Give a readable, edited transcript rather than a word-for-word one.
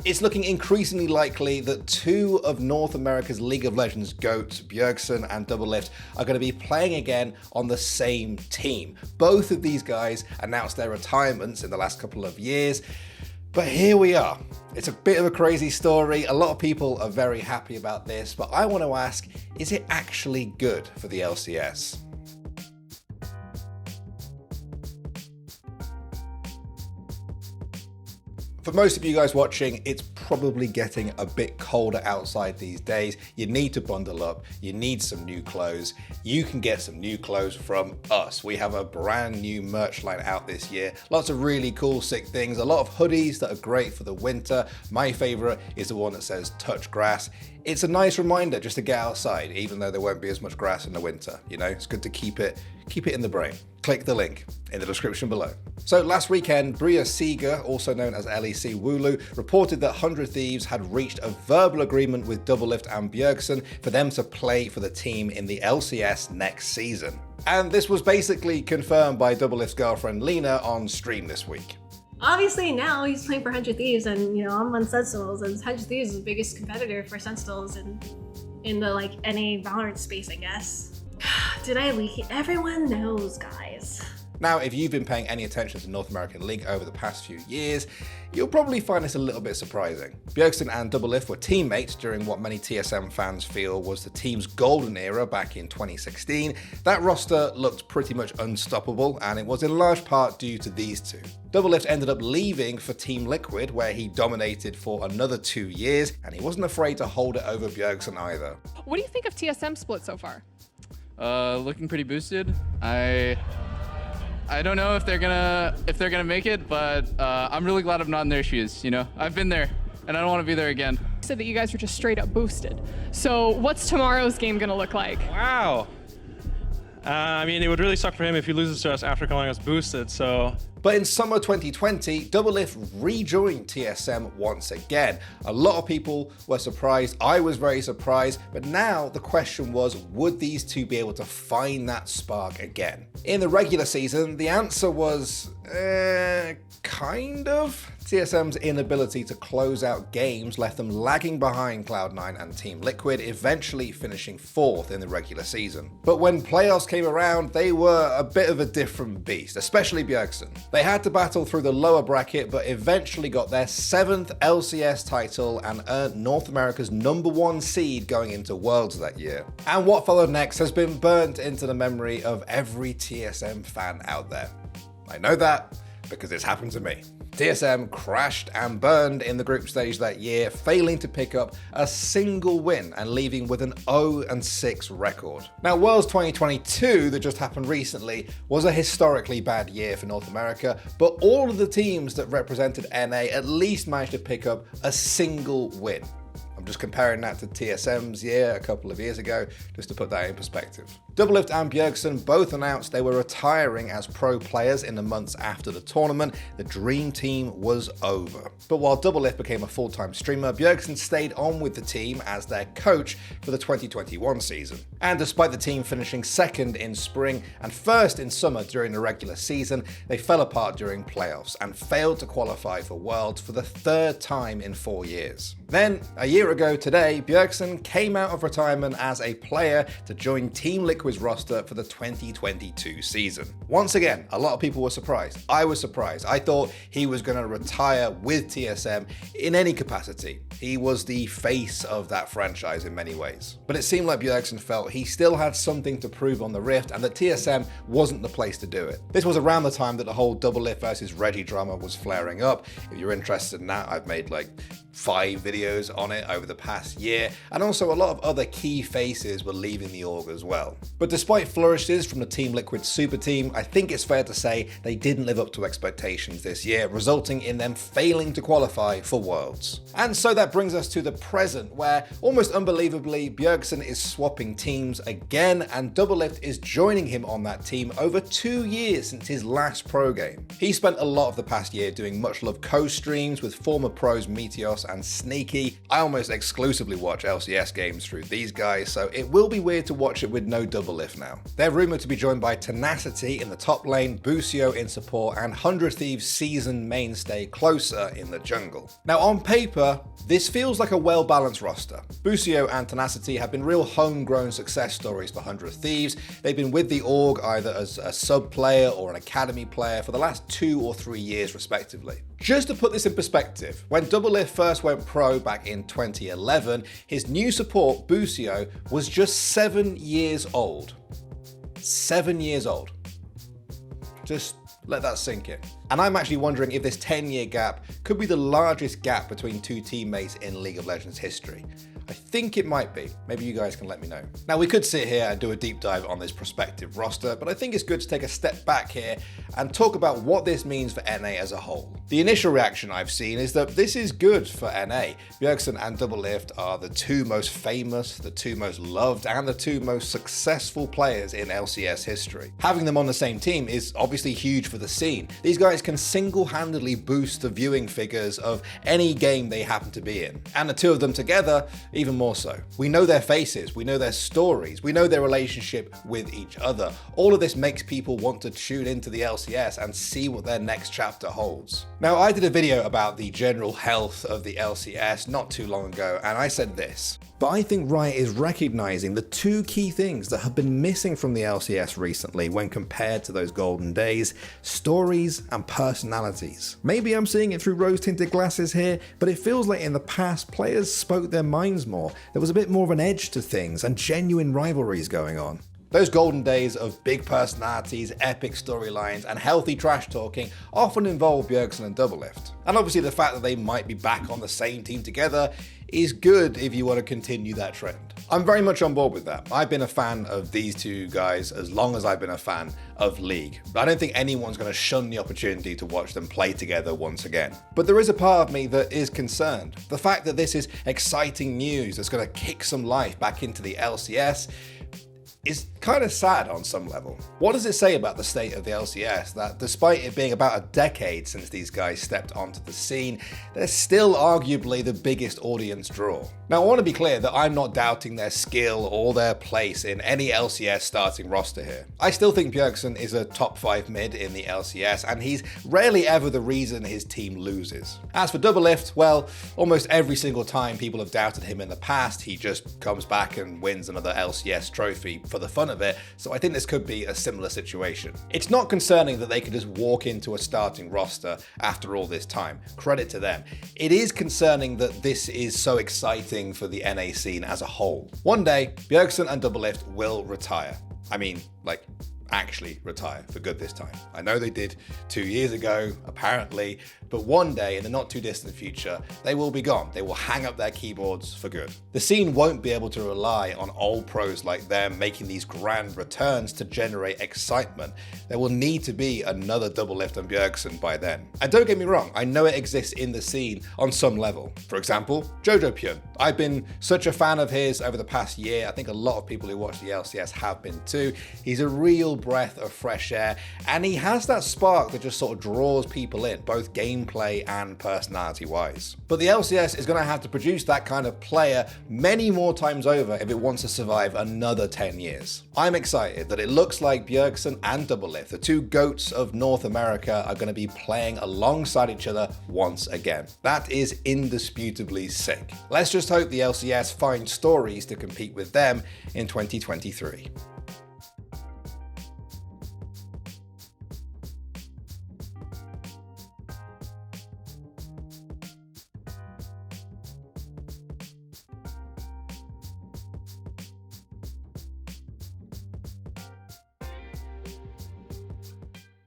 It's looking increasingly likely that two of North America's League of Legends GOATs, Bjergsen and Doublelift, are going to be playing again on the same team. Both of these guys announced their retirements in the last couple of years, but here we are. It's a bit of a crazy story. A lot of people are very happy about this, but I want to ask, is it actually good for the LCS? For most of you guys watching, it's probably getting a bit colder outside these days. You need to bundle up, you need some new clothes. You can get some new clothes from us. We have a brand new merch line out this year. Lots of really cool, sick things. A lot of hoodies that are great for the winter. My favorite is the one that says touch grass. It's a nice reminder just to get outside, even though there won't be as much grass in the winter. You know, it's good to keep it in the brain. Click the link in the description below. So last weekend, Bria Seeger, also known as LEC Wooloo, reported that 100 Thieves had reached a verbal agreement with Doublelift and Bjergsen for them to play for the team in the LCS next season. And this was basically confirmed by Doublelift's girlfriend Lena on stream this week. Obviously now he's playing for 100 Thieves, and I'm on Sentinels, and 100 Thieves is the biggest competitor for Sentinels in the NA Valorant space, I guess. Did I leak it? Everyone knows, guys. Now, if you've been paying any attention to North American League over the past few years, you'll probably find this a little bit surprising. Bjergsen and Doublelift were teammates during what many TSM fans feel was the team's golden era back in 2016. That roster looked pretty much unstoppable, and it was in large part due to these two. Doublelift ended up leaving for Team Liquid, where he dominated for another 2 years, and he wasn't afraid to hold it over Bjergsen either. What do you think of TSM split so far? Looking pretty boosted. I don't know if they're gonna make it, but I'm really glad I'm not in their shoes. I've been there, and I don't want to be there again. You said that you guys were just straight up boosted. So what's tomorrow's game gonna look like? Wow. I mean, it would really suck for him if he loses to us after calling us boosted, so... But in summer 2020, Doublelift rejoined TSM once again. A lot of people were surprised, I was very surprised, but now the question was, would these two be able to find that spark again? In the regular season, the answer was, kind of. TSM's inability to close out games left them lagging behind Cloud9 and Team Liquid, eventually finishing 4th in the regular season. But when playoffs came around, they were a bit of a different beast, especially Bjergsen. They had to battle through the lower bracket, but eventually got their 7th LCS title and earned North America's #1 seed going into Worlds that year. And what followed next has been burnt into the memory of every TSM fan out there. I know that because it's happened to me. TSM crashed and burned in the group stage that year, failing to pick up a single win and leaving with an 0-6 record. Now, Worlds 2022 that just happened recently was a historically bad year for North America, but all of the teams that represented NA at least managed to pick up a single win. I'm just comparing that to TSM's year a couple of years ago, just to put that in perspective. Doublelift and Bjergsen both announced they were retiring as pro players in the months after the tournament. The dream team was over. But while Doublelift became a full-time streamer, Bjergsen stayed on with the team as their coach for the 2021 season. And despite the team finishing 2nd in spring and 1st in summer during the regular season, they fell apart during playoffs and failed to qualify for Worlds for the 3rd time in 4 years. Then, a year ago today, Bjergsen came out of retirement as a player to join Team Liquid's roster for the 2022 season. Once again, a lot of people were surprised. I was surprised. I thought he was going to retire with TSM in any capacity. He was the face of that franchise in many ways. But it seemed like Bjergsen felt he still had something to prove on the Rift and that TSM wasn't the place to do it. This was around the time that the whole Doublelift versus Reggie drama was flaring up. If you're interested in that, I've made like 5 videos on it over the past year, and also a lot of other key faces were leaving the org as well. But despite flourishes from the Team Liquid super team, I think it's fair to say they didn't live up to expectations this year, resulting in them failing to qualify for Worlds. And so that that brings us to the present, where almost unbelievably, Bjergsen is swapping teams again, and Doublelift is joining him on that team over 2 years since his last pro game. He spent a lot of the past year doing much loved co-streams with former pros Meteos and Sneaky. I almost exclusively watch LCS games through these guys, so it will be weird to watch it with no Doublelift now. They're rumored to be joined by Tenacity in the top lane, Busio in support, and 100 Thieves seasoned mainstay Closer in the jungle. Now on paper, this feels like a well-balanced roster. Busio and Tenacity have been real homegrown success stories for 100 Thieves. They've been with the org either as a sub player or an academy player for the last 2 or 3 years respectively. Just to put this in perspective, when Doublelift first went pro back in 2011, his new support, Busio, was just 7 years old. 7 years old. Just let that sink in. And I'm actually wondering if this 10-year gap could be the largest gap between two teammates in League of Legends history. I think it might be. Maybe you guys can let me know. Now, we could sit here and do a deep dive on this prospective roster, but I think it's good to take a step back here and talk about what this means for NA as a whole. The initial reaction I've seen is that this is good for NA. Bjergsen and Doublelift are the two most famous, the two most loved, and the two most successful players in LCS history. Having them on the same team is obviously huge for the scene. These guys can single-handedly boost the viewing figures of any game they happen to be in. And the two of them together, even more so. We know their faces, we know their stories, we know their relationship with each other. All of this makes people want to tune into the LCS and see what their next chapter holds. Now, I did a video about the general health of the LCS not too long ago, and I said this. But I think Riot is recognizing the two key things that have been missing from the LCS recently when compared to those golden days: stories and personalities. Maybe I'm seeing it through rose-tinted glasses here, but it feels like in the past, players spoke their minds more. There was a bit more of an edge to things and genuine rivalries going on. Those golden days of big personalities, epic storylines, and healthy trash talking often involve Bjergsen and Doublelift. And obviously the fact that they might be back on the same team together is good if you want to continue that trend. I'm very much on board with that. I've been a fan of these two guys as long as I've been a fan of League. I don't think anyone's going to shun the opportunity to watch them play together once again. But there is a part of me that is concerned. The fact that this is exciting news that's going to kick some life back into the LCS is kind of sad on some level. What does it say about the state of the LCS that despite it being about a decade since these guys stepped onto the scene, they're still arguably the biggest audience draw? Now, I want to be clear that I'm not doubting their skill or their place in any LCS starting roster here. I still think Bjergsen is a top 5 mid in the LCS, and he's rarely ever the reason his team loses. As for Doublelift, well, almost every single time people have doubted him in the past, he just comes back and wins another LCS trophy for the fun of it, so I think this could be a similar situation. It's not concerning that they could just walk into a starting roster after all this time. Credit to them. It is concerning that this is so exciting for the NA scene as a whole. One day, Bjergsen and Doublelift will retire. I mean, like, actually retire for good this time. I know they did 2 years ago, apparently, but one day in the not too distant future, they will be gone. They will hang up their keyboards for good. The scene won't be able to rely on old pros like them making these grand returns to generate excitement. There will need to be another Doublelift and Bjergsen by then. And don't get me wrong, I know it exists in the scene on some level. For example, Jojo Pyun. I've been such a fan of his over the past year. I think a lot of people who watch the LCS have been too. He's a real breath of fresh air, and he has that spark that just sort of draws people in, both gameplay and personality wise. But the LCS is going to have to produce that kind of player many more times over if it wants to survive another 10 years. I'm excited that it looks like Bjergsen and Doublelift, the two GOATs of North America, are going to be playing alongside each other once again. That is indisputably sick. Let's just hope the LCS finds stories to compete with them in 2023.